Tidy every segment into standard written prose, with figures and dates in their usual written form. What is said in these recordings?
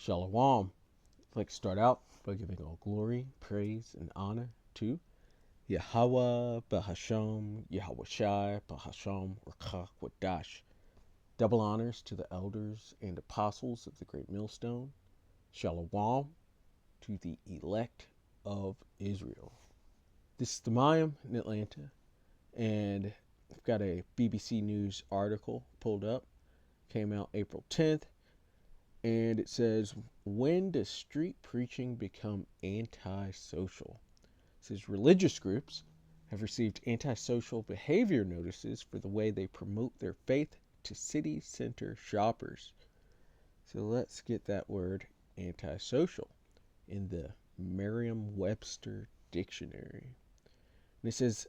Shalom. I'd like to start out by giving all glory, praise, and honor to Yahweh Bahasham, Yahweh Shai Bahasham Rakach Wadash. Double honors to the elders and apostles of the Great Millstone. Shalom to the elect of Israel. This is the Mayim in Atlanta, and I've got a BBC News article pulled up. Came out April 10th. And it says, when does street preaching become antisocial? It says religious groups have received antisocial behavior notices for the way they promote their faith to city center shoppers. So let's get that word antisocial in the Merriam-Webster dictionary. And it says,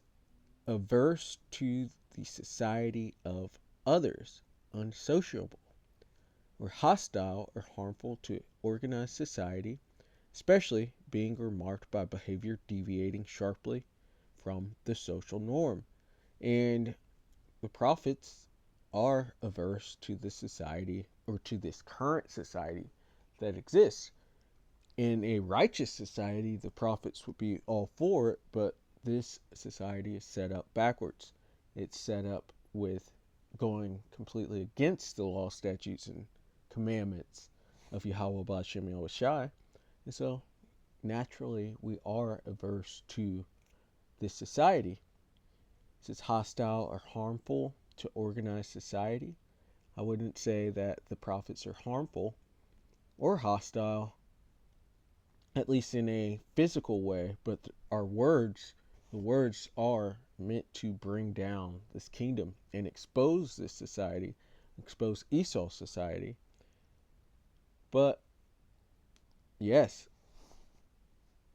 averse to the society of others, unsociable, or hostile or harmful to organized society, especially being remarked by behavior deviating sharply from the social norm. And the prophets are averse to the society, or to this current society that exists. In a righteous society, the prophets would be all for it, but this society is set up backwards. It's set up with going completely against the law, statutes, and commandments of Yahweh B'Shem Yahweh Shai. And so naturally we are averse to this society. It's hostile or harmful to organized society. I wouldn't say that the prophets are harmful or hostile, at least in a physical way, but the words are meant to bring down this kingdom and expose this society, expose Esau's society. But yes,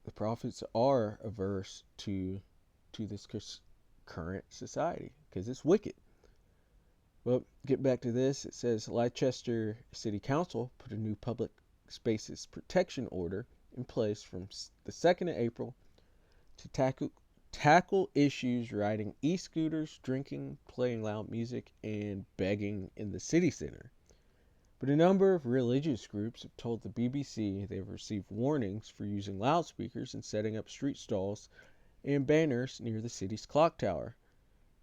the prophets are averse to this current society because it's wicked. But get back to this. It says Leicester City Council put a new public spaces protection order in place from the 2nd of April to tackle issues riding e-scooters, drinking, playing loud music, and begging in the city center. But a number of religious groups have told the BBC they have received warnings for using loudspeakers and setting up street stalls and banners near the city's clock tower.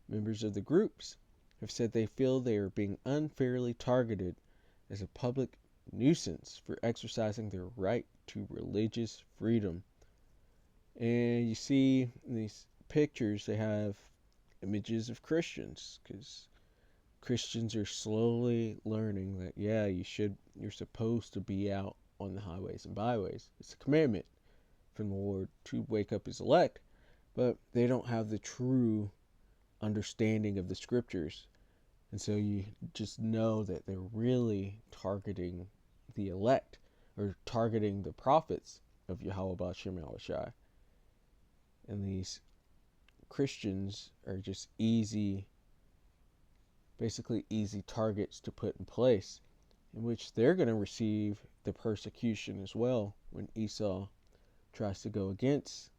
Members of the groups have said they feel they are being unfairly targeted as a public nuisance for exercising their right to religious freedom. And you see in these pictures, they have images of Christians, because Christians are slowly learning that, yeah, you're supposed to be out on the highways and byways. It's a commandment from the Lord to wake up his elect, but they don't have the true understanding of the scriptures. And so you just know that they're really targeting the elect, or targeting the prophets of Yahweh B'Shem Yahweh Shai. And these Christians are just basically easy targets to put in place, in which they're going to receive the persecution as well when Esau tries to go against.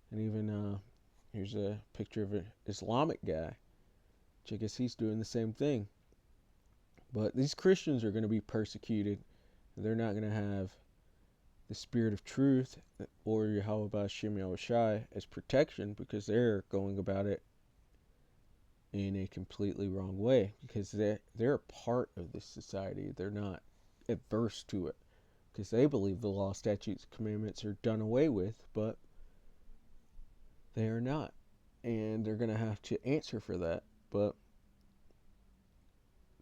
And even here's a picture of an Islamic guy, which I guess he's doing the same thing. But these Christians are going to be persecuted. They're not going to have the spirit of truth or Yahweh B'Shem Yahweh Shai as protection, because they're going about it in a completely wrong way, because they're a part of this society. They're not adverse to it, because they believe the law, statutes, commandments are done away with, but they are not, and they're going to have to answer for that. But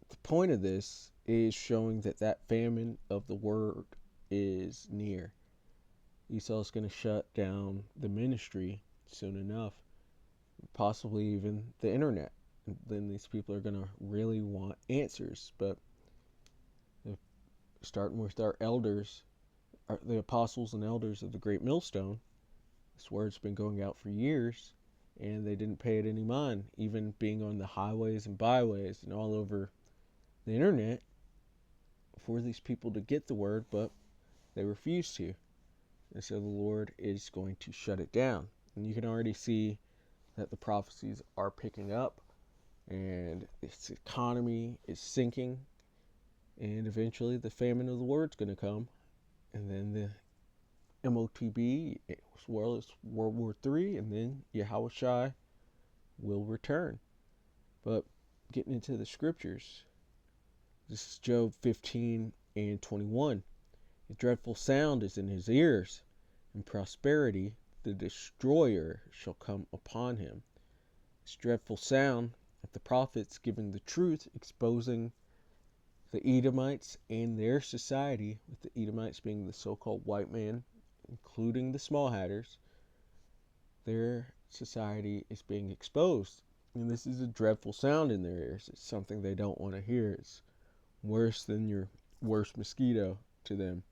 the point of this is showing that famine of the word is near. Esau's going to shut down the ministry soon enough, possibly even the internet. And then these people are going to really want answers. But starting with our elders, the apostles and elders of the Great Millstone, this word's been going out for years, and they didn't pay it any mind, even being on the highways and byways and all over the internet for these people to get the word, but they refused to. And so the Lord is going to shut it down. And you can already see that the prophecies are picking up, and its economy is sinking, and eventually the famine of the word's going to come, and then the MOTB as well as World War III, and then Yahushua will return. But getting into the scriptures, this is Job 15 and 21. A dreadful sound is in his ears. In prosperity, the destroyer shall come upon him. This dreadful sound of the prophets giving the truth, exposing the Edomites and their society, with the Edomites being the so-called white man, including the small hatters, their society is being exposed. And this is a dreadful sound in their ears. It's something they don't want to hear. It's worse than your worst mosquito to them,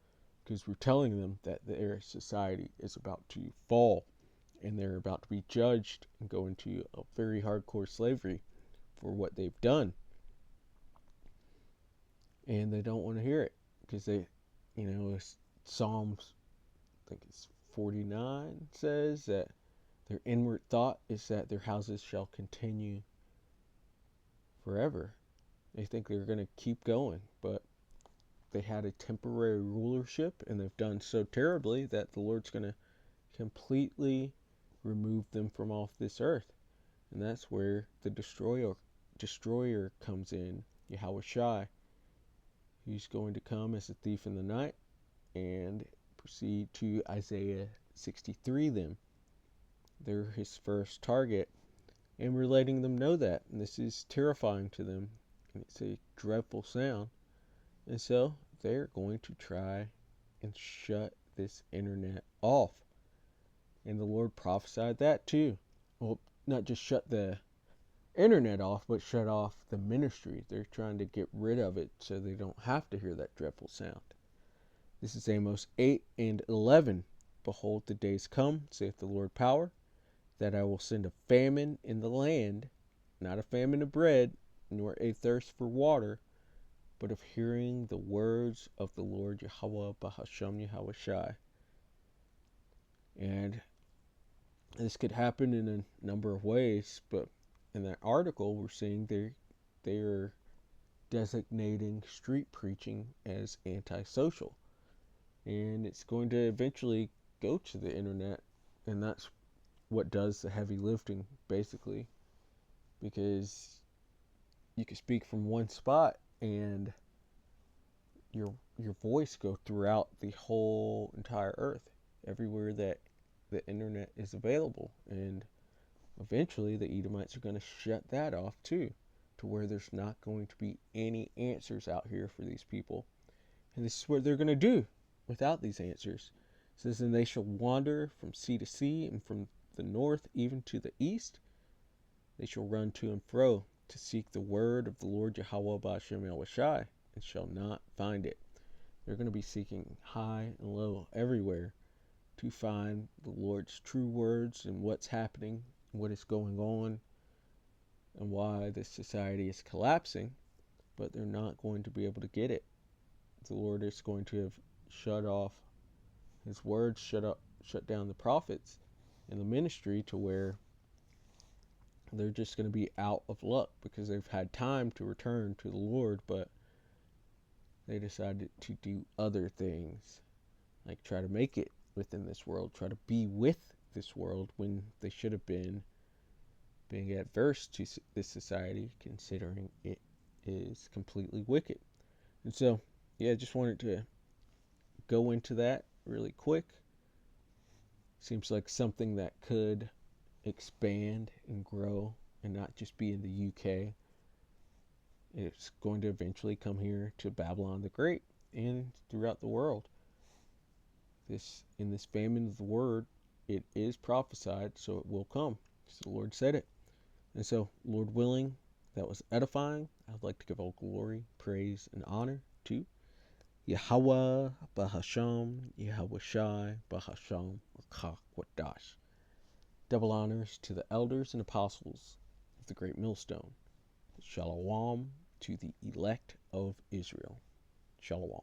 because we're telling them that their society is about to fall and they're about to be judged and go into a very hardcore slavery for what they've done. And they don't want to hear it because they, Psalms, I think it's 49, says that their inward thought is that their houses shall continue forever. They think they're going to keep going, but they had a temporary rulership, and they've done so terribly that the Lord's going to completely remove them from off this earth. And that's where the destroyer comes in, Yahushua. He's going to come as a thief in the night and proceed to Isaiah 63 them. They're his first target, and we're letting them know that. And this is terrifying to them, and it's a dreadful sound. And so they're going to try and shut this internet off. And the Lord prophesied that too. Well, not just shut the internet off, but shut off the ministry. They're trying to get rid of it so they don't have to hear that dreadful sound. This is Amos 8 and 11. Behold, the days come, saith the Lord power, that I will send a famine in the land, not a famine of bread, nor a thirst for water, but of hearing the words of the Lord Yahweh Bahasham Yahushai. And this could happen in a number of ways, but in that article we're seeing they're designating street preaching as antisocial. And it's going to eventually go to the internet, and that's what does the heavy lifting, basically, because you can speak from one spot and your voice go throughout the whole entire earth, everywhere that the internet is available. And eventually the Edomites are going to shut that off too, to where there's not going to be any answers out here for these people. And this is what they're going to do without these answers. It says, and they shall wander from sea to sea, and from the north even to the east. They shall run to and fro to seek the word of the Lord Yahweh Ba'ashem Yahushai, and shall not find it. They're going to be seeking high and low everywhere to find the Lord's true words and what's happening, what is going on, and why this society is collapsing, but they're not going to be able to get it. The Lord is going to have shut off his words, shut down the prophets and the ministry, to where they're just going to be out of luck because they've had time to return to the Lord, but they decided to do other things, like try to make it within this world, try to be with this world, when they should have been being adverse to this society, considering it is completely wicked. And so, yeah, just wanted to go into that really quick. Seems like something that could expand and grow and not just be in the UK. It's going to eventually come here to Babylon the Great and throughout the world. In this famine of the word, it is prophesied, so it will come, because the Lord said it. And so, Lord willing, that was edifying. I'd like to give all glory, praise, and honor to Yahweh Bahasham, Yahushai Bahasham, Wadash. Double honors to the elders and apostles of the great millstone. Shalom to the elect of Israel. Shalom.